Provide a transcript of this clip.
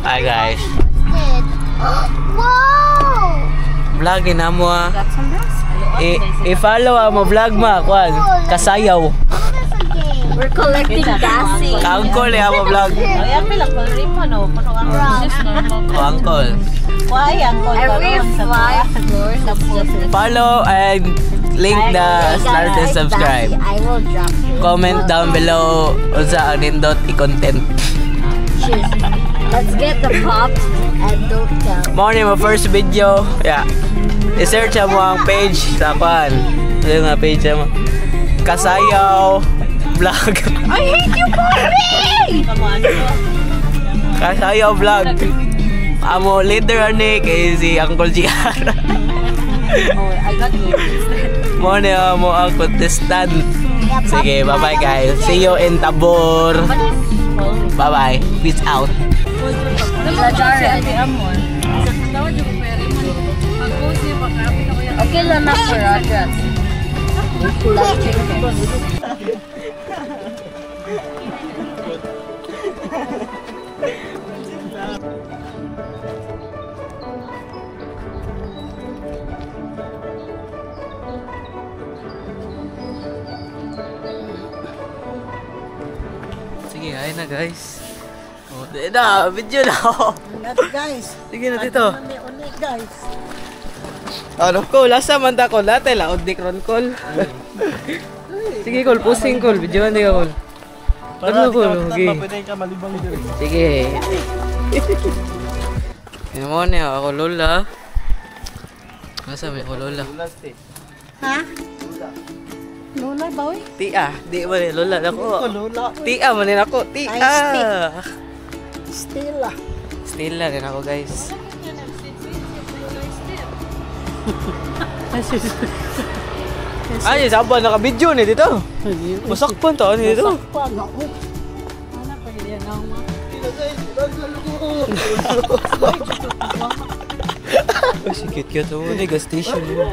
Hi guys. Wow! Vlog din na mo ah. I-follow mo vlog ma. Kwan. Kasayaw. We're collecting gassing. Kaangkol eh mo vlog. Ayan pala ko rin mo no. Puno ang Kaangkol. Why ang Every 5 floors of Follow and link the start and subscribe. I will drop you. Comment down below unsa ang nindot i-content. Cheers. Let's get the pops and don't tell. Morning mo first video. Yeah. I-search mo ang page sa kwan. Yung nga page mo. Kasayaw vlog. I hate you, Bobby! Kasayaw vlog. Amo leader ani kay si Uncle JR. Oh, I got you. Morning mo ang contestant. Sige, bye-bye guys. See you in Tabor. Bye-bye. Peace out. Okay lang na for Roger. Sige, ayun na guys. Oh, na, video na ako. Guys. Sige na dito. Unik guys. Ano ko, lasa man ta ko dati laod di kron call. Sige call, pusing call, video man di ka call. Ano ko, sige. Sige. Yan mo na ako lola. Nasa may ako lola. Ha? Lola ba oy? Tia, di ba ni lola nako. Lola. Tia man din ako, tia. Stella. Stella din ako guys. Ay, saban naka-video ni dito. Masakpan to ni dito. Sakpan ako. Ano pa yan ang ma? Ay, si cute-cute mo. Gas station mo.